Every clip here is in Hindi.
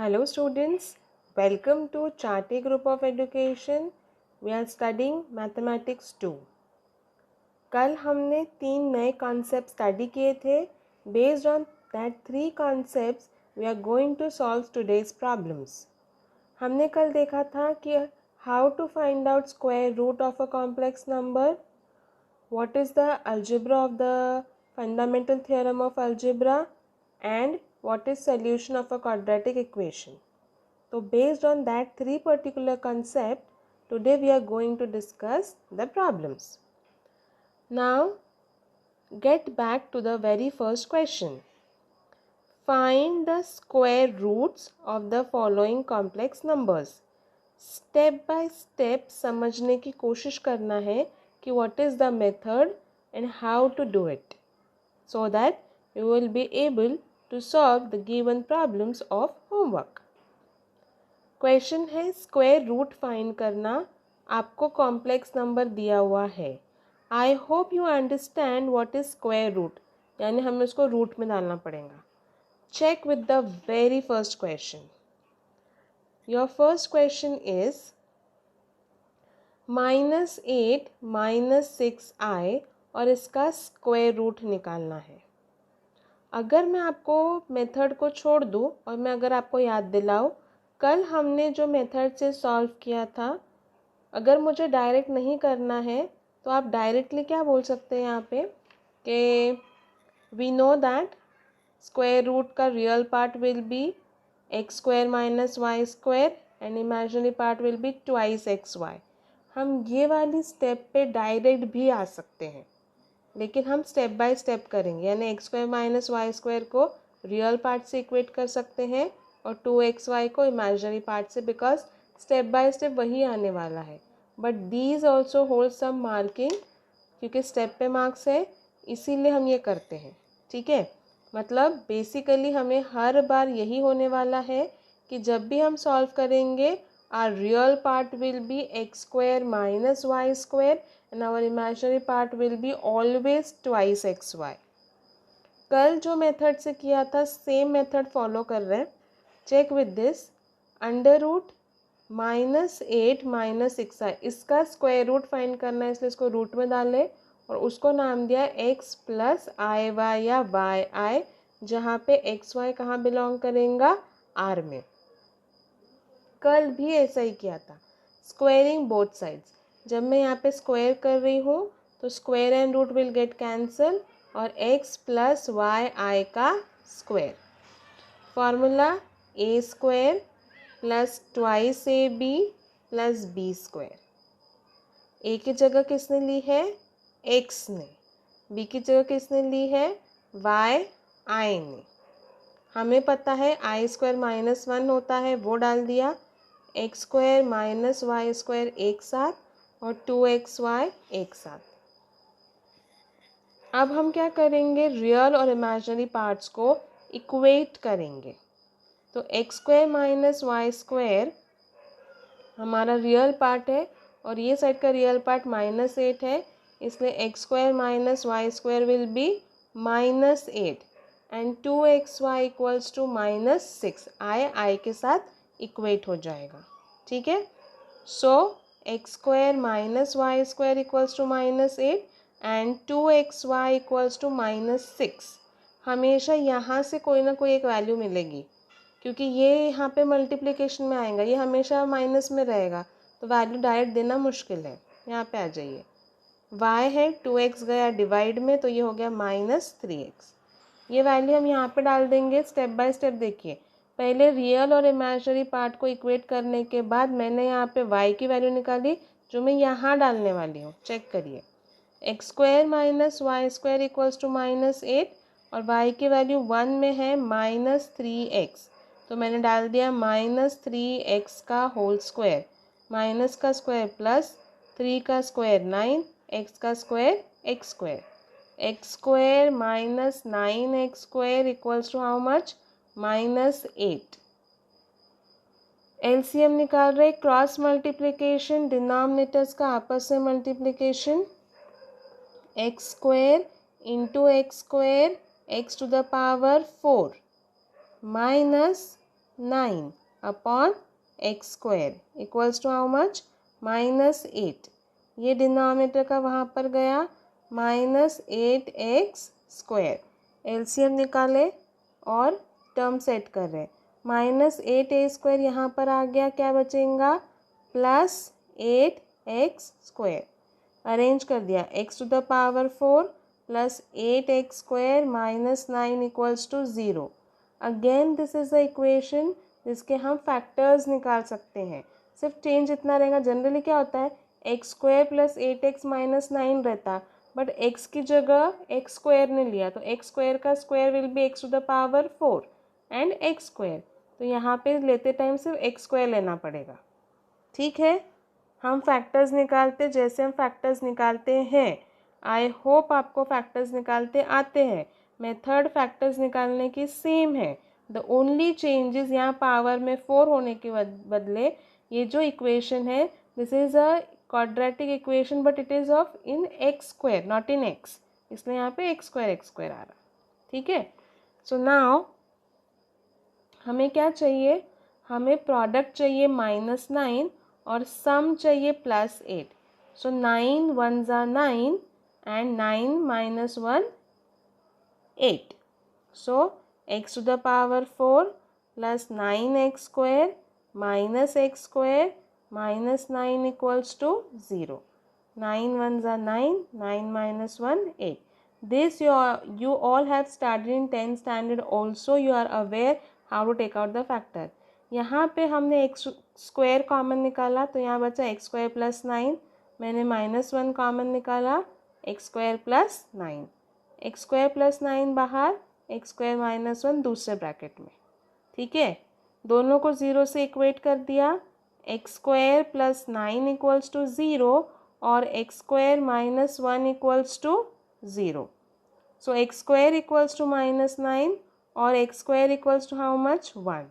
Hello students, welcome to Charti Group of Education. We are studying Mathematics 2. कल हमने 3 नए कॉन्सेप्ट स्टडी किए थे. Based on that 3 concepts, we are going to solve today's problems. हमने कल देखा था कि how to find out square root of a complex number, what is the algebra of the fundamental theorem of algebra, and what is solution of a quadratic equation. So based on that 3 particular concept, today we are going to discuss the problems. Now get back to the very first question. Find the square roots of the following complex numbers. Step by step समझने की कोशिश करना है कि what is the method and how to do it, so that you will be able to solve the given problems of homework. Question है स्क्वायर रूट फाइंड करना. आपको कॉम्प्लेक्स नंबर दिया हुआ है. I hope you understand what is square root, यानी हमें उसको रूट में डालना पड़ेगा. Check with the very first question. Your first question is -8 -6i और इसका स्क्वायर रूट निकालना है. अगर मैं आपको मेथड को छोड़ दूँ और मैं अगर आपको याद दिलाऊँ, कल हमने जो मेथड से सॉल्व किया था, अगर मुझे डायरेक्ट नहीं करना है तो आप डायरेक्टली क्या बोल सकते हैं यहाँ पे कि we know that square root का real part will be x² - y² and imaginary part will be 2xy. हम ये वाली स्टेप पे डायरेक्ट भी आ सकते हैं, लेकिन हम स्टेप बाय स्टेप करेंगे. यानी x² - y² को रियल पार्ट से इक्वेट कर सकते हैं और 2xy को इमेजिनरी पार्ट से, बिकॉज स्टेप बाय स्टेप वही आने वाला है. But these also hold some marking, क्योंकि स्टेप पे मार्क्स है इसीलिए हम ये करते हैं. ठीक है, मतलब बेसिकली हमें हर बार यही होने वाला है कि जब भी हम सॉल्व करेंगे our real part will be x² - y² and our imaginary part will be always 2xy. कल जो मेथड से किया था सेम मेथड फॉलो कर रहे हैं. Check with this. √-8 - 6i, इसका स्क्वायर रूट फाइंड करना है, इसलिए इसको रूट में डालें और उसको नाम दिया x + iy या yi, जहाँ पे xy कहाँ बिलोंग करेगा, r में. कल भी ऐसा ही किया था. Squaring both sides. जब मैं यहाँ पे स्क्वायर कर रही हूँ तो square and root will get cancel और x + yi का square. Formula a² + 2ab + b². a की जगह किसने ली है, x ने. b की जगह किसने ली है, y i ने. हमें पता है i² - 1 होता है, वो डाल दिया. x² - y² एक साथ और 2xy एक साथ. अब हम क्या करेंगे, रियल और इमेजिनरी पार्ट्स को इक्वेट करेंगे. तो x² - y² हमारा रियल पार्ट है और ये साइड का रियल पार्ट -8 है, इसलिए x² - y² will be -8 and 2xy = -6. i के साथ इक्वेट हो जाएगा. ठीक है, सो x² - y² = -8 एंड 2xy = -6. हमेशा यहाँ से कोई ना कोई एक वैल्यू मिलेगी, क्योंकि ये यहाँ पे मल्टीप्लिकेशन में आएगा, ये हमेशा माइनस में रहेगा, तो वैल्यू डायरेक्ट देना मुश्किल है. यहाँ पे आ जाइए. y है 2x गया डिवाइड में, तो ये हो गया -3x. ये वैल्यू हम यहाँ पे डाल देंगे. स्टेप बाय स्टेप देखिए. पहले रियल और इमेजिनरी पार्ट को इक्वेट करने के बाद मैंने यहाँ पे y की वैल्यू निकाली, जो मैं यहाँ डालने वाली हूँ. चेक करिए. x² - y² = -8 और y की वैल्यू 1 में है -3x, तो मैंने डाल दिया -3x का होल स्क्वायर. माइनस का स्क्वायर प्लस 3 का स्क्वायर 9, x का square x². x² - 9x² = how much, -8. LCM निकाल रहे, क्रॉस मल्टीप्लिकेशन, डिनोमिनेटर्स का आपस में multiplication. x² × x², x⁴ - 9 upon x square equals to how much, -8। ये डिनोमिनेटर का वहाँ पर गया -8x²। एलसीएम निकाले और टर्म सेट कर रहे, -8a² यहाँ पर आ गया, क्या बचेगा +8x²। अरेंज कर दिया, x⁴ plus 8x² -9 equals to 0। Again this is the equation जिसके हम फैक्टर्स निकाल सकते हैं। सिर्फ चेंज इतना रहेगा, जनरली क्या होता है x² प्लस 8x - 9 रहता, बट x की जगह x² ने लिया तो x² का square will be x⁴ and x²। तो यहाँ पे लेते टाइम सिर्फ x² लेना पड़ेगा। ठीक है, हम फैक्टर्स निकालते जैसे हम फैक्टर्स निकालते हैं। आई होप आपको फैक्टर्स निकालते आते हैं। मेथड फैक्टर्स निकालने की सेम है। द ओनली चेंजेस यहाँ पावर में 4 होने के बदले ये जो इक्वेशन है this is a quadratic equation but it is of in x² not in x, इसलिए यहाँ पे x² आ रहा। ठीक है, सो नाउ हमें क्या चाहिए, हमें प्रोडक्ट चाहिए -9 और सम चाहिए +8। सो 9 1s are 9 and 9 - 1 8। So x⁴ plus 9x² minus x² minus 9 equals to 0। 9 1s are 9, 9 - 1 8। This you all have studied in 10th standard also, you are aware how to take out the factor। यहाँ पे हमने x² कॉमन निकाला तो यहाँ बचा x² प्लस 9, मैंने -1 कॉमन निकाला x² प्लस 9, x² प्लस 9 बाहर, x² - 1 दूसरे ब्रैकेट में। ठीक है, दोनों को 0 से इक्वेट कर दिया, x² प्लस 9 इक्वल्स टू 0 और x² - 1 equals to 0। So x² equals to -9 और x² equals to how much 1।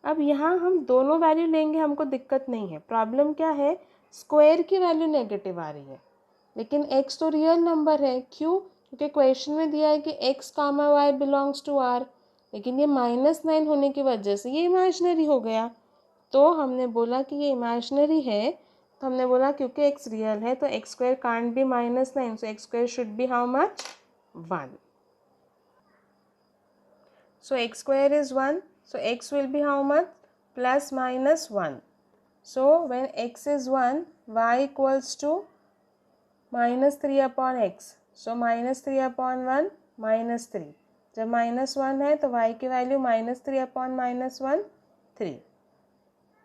अब यहाँ हम दोनों वैल्यू लेंगे, हमको दिक्कत नहीं है। प्रॉब्लम क्या है, स्क्वायर की वैल्यू नेगेटिव आ रही है, लेकिन x तो रियल नंबर है। क्यों? क्योंकि क्वेश्चन में दिया है कि x, y belongs to r, लेकिन ये -9 होने की वजह से ये इमेजिनरी हो गया। तो हमने बोला कि ये इमेजिनरी है, तो हमने बोला क्योंकि x रियल है तो x² can't be -9, so x² should be how much 1। So x² is 1, so x will be how much, +-1। So when x is 1, y equals to -3 upon x, so -3 upon 1 -3। जब -1 है तो y की वैल्यू -3 upon -1 3।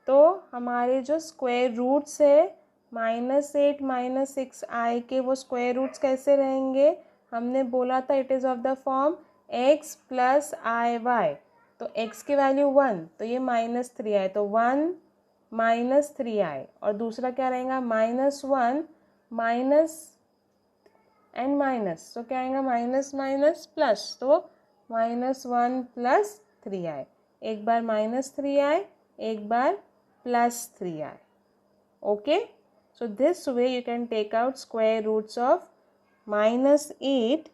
तो हमारे जो स्क्वायर रूट्स है -8 -6i के, वो स्क्वायर रूट्स कैसे रहेंगे, हमने बोला था it is of the form x + iy। तो x की वैल्यू 1 तो ये -3i, तो 1 - 3i, और दूसरा क्या रहेगा -1 माइनस एंड माइनस, तो क्या आएगा माइनस माइनस प्लस, तो -1 + 3i। एक बार -3i, एक बार +3i। Okay, so this way you can take out square roots of -8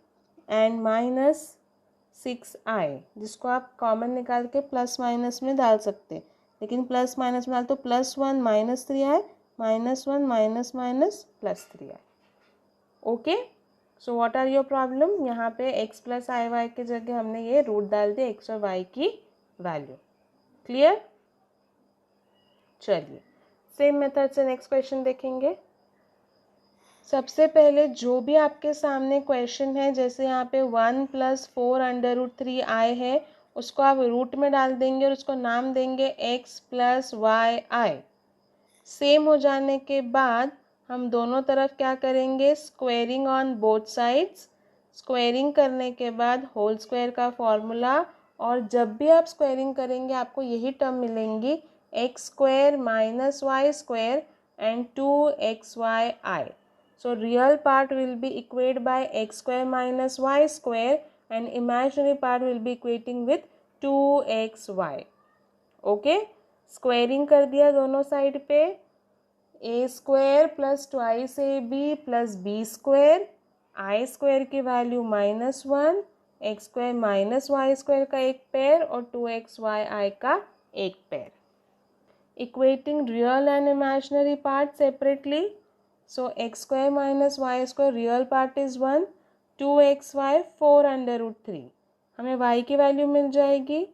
and -6i, जिसको आप कॉमन निकाल के प्लस माइनस में डाल सकते, लेकिन प्लस माइनस में डाल तो +1 -3i -1 minus +3i। Okay, so what are your problem, यहाँ पे x + iy के जगह हमने ये रूट डाल दिया x और y की वैल्यू। क्लियर? चलिए सेम मेथड से नेक्स्ट क्वेश्चन देखेंगे। सबसे पहले जो भी आपके सामने क्वेश्चन है, जैसे यहाँ पे 1 + 4 √3i है, उसको आप रूट में डाल देंगे और उसको नाम देंगे x + yi। सेम हो जाने के बाद हम दोनों तरफ क्या करेंगे, squaring on both sides. Squaring करने के बाद होल स्क्वायर का फॉर्मूला, और जब भी आप स्क्वेयरिंग करेंगे आपको यही टर्म मिलेंगी, x² - y² and 2xyi। So real part will be equated by x² - y² and imaginary part will be equating with 2xy। Okay, squaring कर दिया दोनों साइड पे, a² + 2ab + b², i² की वैल्यू -1, x² - y² का एक पेयर और 2xyi का एक pair. Equating real and imaginary part separately, so x square minus y square, real part is 1, 2xy 4√3, हमें y की वैल्यू मिल जाएगी,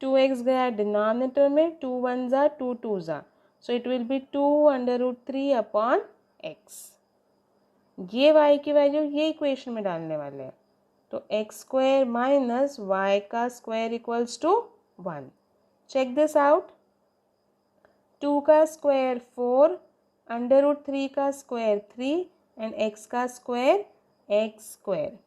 2x गया डिनोमिनेटर में, 2 1 ज़ा 2 2 ज़ा, so it will be 2√3 upon x। ये y की वैल्यू ये इक्वेशन में डालने वाले हैं, तो एक्स स्क्वायर माइनस वाई का square equals to 1। Check this out, 2 का स्क्वायर 4, √3 का स्क्वायर 3 एंड x का square x square.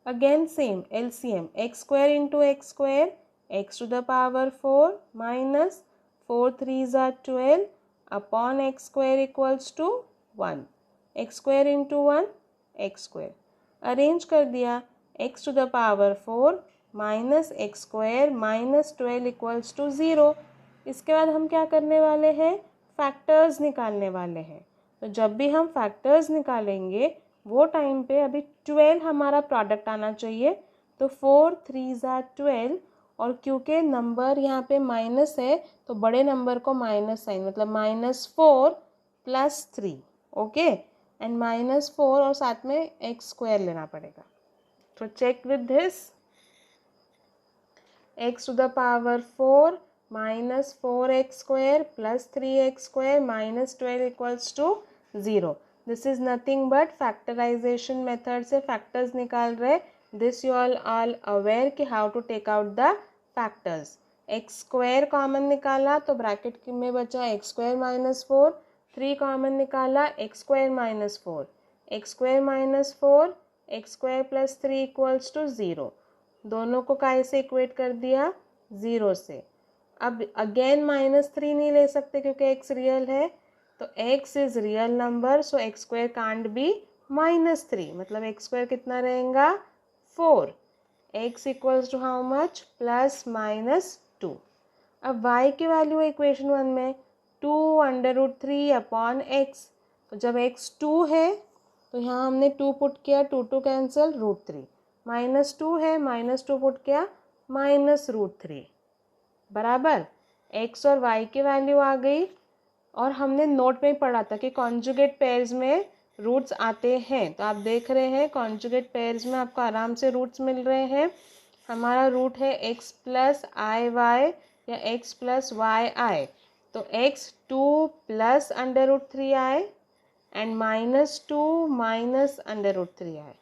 Again same LCM, x square into x square, x to the power 4 minus 4 3 ज़ा 12 upon x square equals to 1, x square into 1 x square. Arrange कर दिया, x to the power 4 minus x square minus 12 equals to 0। इसके बाद हम क्या करने वाले हैं, फैक्टर्स निकालने वाले हैं। तो जब भी हम फैक्टर्स निकालेंगे वो टाइम पे अभी 12 हमारा प्रोडक्ट आना चाहिए, तो 4 3 ज़ा 12, और क्योंकि नंबर यहाँ पे माइनस है तो बड़े नंबर को माइनस साइन, मतलब -4 + 3, ओके, एंड -4 और साथ में एक्स स्क्वायर लेना पड़ेगा। तो check with this, x to the power 4 minus 4x square plus 3x square minus 12 equals to 0। This is nothing but factorisation method से फैक्टर्स निकाल रहे। दिस यू ऑल अवेयर कि how to take out the factors. X square common निकाला तो ब्रैकेट में बचा एक्स स्क्वायर माइनस 4, 3 कॉमन निकाला x square minus 4, x square minus 4, x square plus 3 equals to 0। दोनों को काय से इक्वेट कर दिया, 0 से। अब अगेन -3 नहीं ले सकते क्योंकि x रियल है, तो x is real number, so x square can't be -3, मतलब एक्स स्क्वायर कितना रहेगा 4। x equals to how much, +-2। अब y की वैल्यू है इक्वेशन 1 में 2√3 अपॉन x, तो जब x 2 है तो यहाँ हमने 2 पुट किया, 2 2 कैंसिल, √3, -2 है, -2 पुट किया, -√3 बराबर x और y की वैल्यू आ गई। और हमने नोट में पढ़ा था कि कॉन्जुगेट पेयर्स में रूट्स आते हैं, तो आप देख रहे हैं कॉन्जुगेट पेयर्स में आपको आराम से रूट्स मिल रहे हैं। हमारा रूट है x + iy या x + yi, तो x 2 + √3i and -2 - √3i,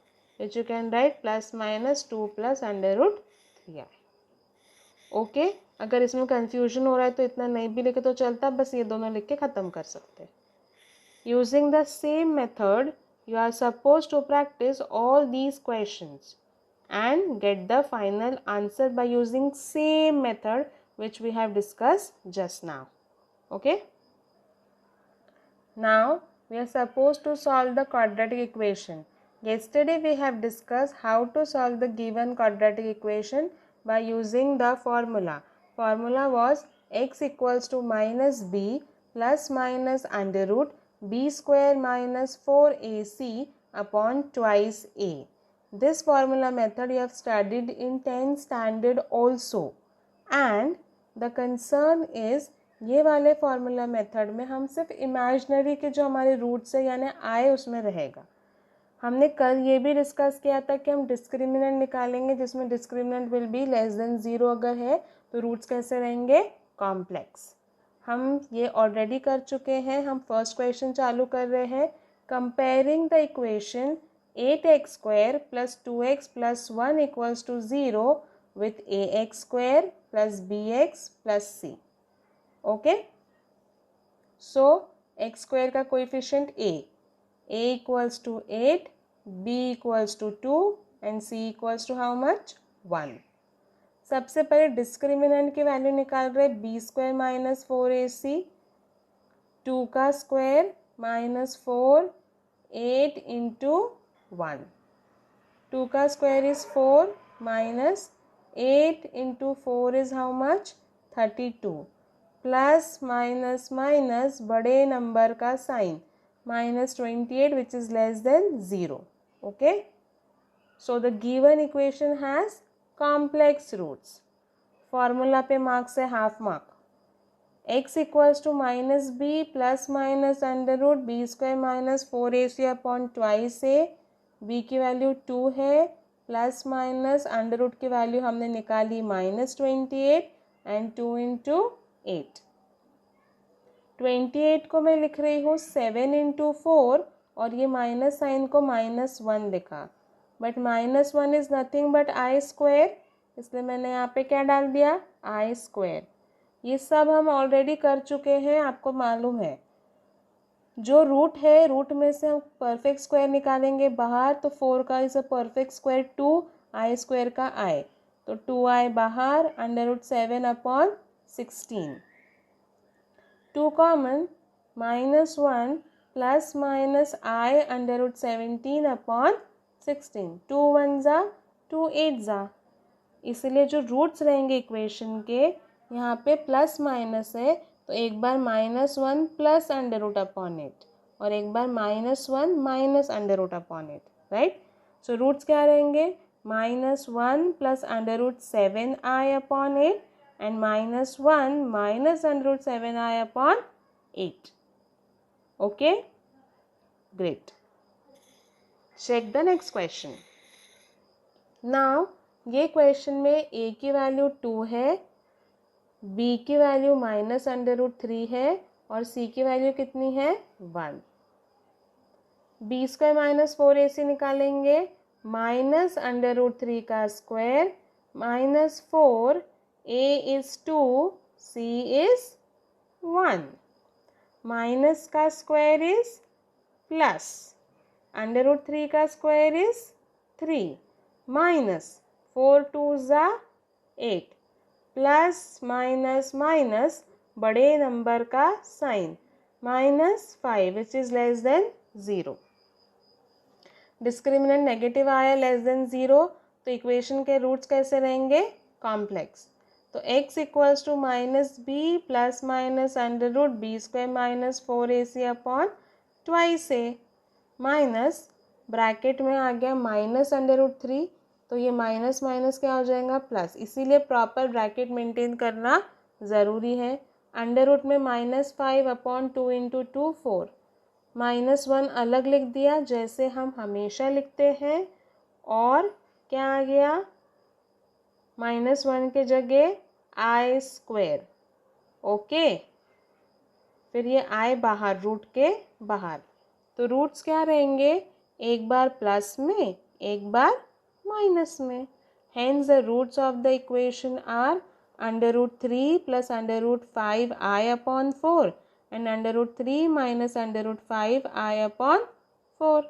which you can write +-2 + √3i। Okay, अगर इसमें कंफ्यूजन हो रहा है तो इतना नहीं भी लिखे तो चलता, बस ये दोनों लिख के ख़त्म कर सकते। Using the same method you are supposed to practice all these questions and get the final answer by using same method which we have discussed just now. Okay, now we are supposed to solve the quadratic equation. Yesterday we have discussed how to solve the given quadratic equation by using the formula. Formula was x equals to -b plus minus under root b square minus 4ac upon twice a. This formula method you have studied in 10th standard also, and the concern is ये वाले फॉर्मूला मेथड में हम सिर्फ इमेजिनरी के जो हमारे रूट्स है यानी आए उसमें रहेगा। हमने कल ये भी डिस्कस किया था कि हम डिस्क्रिमिनेंट निकालेंगे, जिसमें डिस्क्रिमिनेंट विल बी <0 अगर है तो रूट्स कैसे रहेंगे, कॉम्प्लेक्स। हम ये ऑलरेडी कर चुके हैं। हम फर्स्ट क्वेश्चन चालू कर रहे हैं। Comparing the equation 8x² + 2x + 1 = 0 with ax² + bx + c. Okay, so x² का coefficient a equals to 8, b equals to 2 and c equals to how much, 1। सबसे पहले डिस्क्रिमिनेंट की वैल्यू निकाल रहे, b² - 4ac, 2 का स्क्वायर -4, 8 × 1, 2 का square is 4 -8 × 4 is how much, 32, plus minus minus बड़े नंबर का sign -28 which is less than 0. Okay, so the given equation has complex roots. Formula पे मार्क्स है half mark, x equals to minus B plus minus under root B square minus 4ac upon twice A, b की वैल्यू 2 है, प्लस माइनस अंडर रूट की वैल्यू हमने निकाली -28 एंड 2 इंटू 8। 28 को मैं लिख रही हूँ 7 इंटू 4 और ये माइनस साइन को -1 लिखा, but -1 is nothing but I square, इसलिए मैंने यहाँ पे क्या डाल दिया, आई स्क्वायर। ये सब हम ऑलरेडी कर चुके हैं, आपको मालूम है। जो रूट है, रूट में से हम परफेक्ट स्क्वायर निकालेंगे बाहर, तो 4 का is a perfect square 2, I square का आई, तो 2i बाहर, under root 7 upon 16, 2 common, -1 plus minus I under root 17 upon 16, 2 1 ज़ा 2 8 ज़ा। इसलिए जो रूट्स रहेंगे इक्वेशन के, यहाँ पे प्लस माइनस है, तो एक बार -1 प्लस अंडर रूट अपॉन 8 और एक बार -1 minus under root upon 8, right. So roots क्या रहेंगे, -1 plus under root 7i upon 8 and -1 minus under root 7i upon 8। Okay, great. Check the next question. Now ये क्वेश्चन में a की वैल्यू 2 है, b की वैल्यू माइनस अंडर रूट 3 है और c की वैल्यू कितनी है, 1। b स्क्वायर माइनस 4ac निकालेंगे, माइनस अंडर रूट 3 का square -4, a is 2, c is 1, minus का square is plus, under root 3 का स्क्वायर इज 3, माइनस 4 2 ज़ा 8, प्लस माइनस माइनस बड़े नंबर का sign, -5 which is less than 0। Discriminant negative आया, लेस देन 0, तो इक्वेशन के रूट्स कैसे रहेंगे, कॉम्प्लेक्स। तो x equals to minus B plus minus under root B square minus 4ac upon twice A, minus bracket में आ गया माइनस अंडर रूट 3, तो ये माइनस माइनस क्या हो जाएगा, प्लस, इसीलिए प्रॉपर ब्रैकेट मेंटेन करना ज़रूरी है। अंडर रूट में -5 अपॉन 2 इंटू 2 4, -1 अलग लिख दिया जैसे हम हमेशा लिखते हैं, और क्या आ गया, -1 के जगह आई स्क्वायर। ओके, फिर ये आई बाहर, रूट के बाहर, तो रूट्स क्या रहेंगे, एक बार प्लस में एक बार माइनस में। Hence the roots of the equation are under root 3 plus under root 5i upon 4 and under root 3 minus under root 5i upon 4.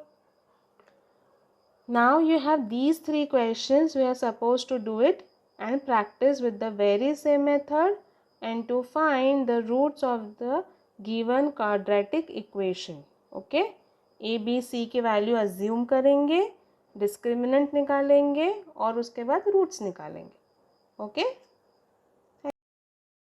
Now you have these three questions. We are supposed to do it and practice with the very same method and to find the roots of the given quadratic equation. Okay? A, B, C की वैल्यू अज्यूम करेंगे, डिस्क्रिमिनेंट निकालेंगे और उसके बाद रूट्स निकालेंगे. ओके,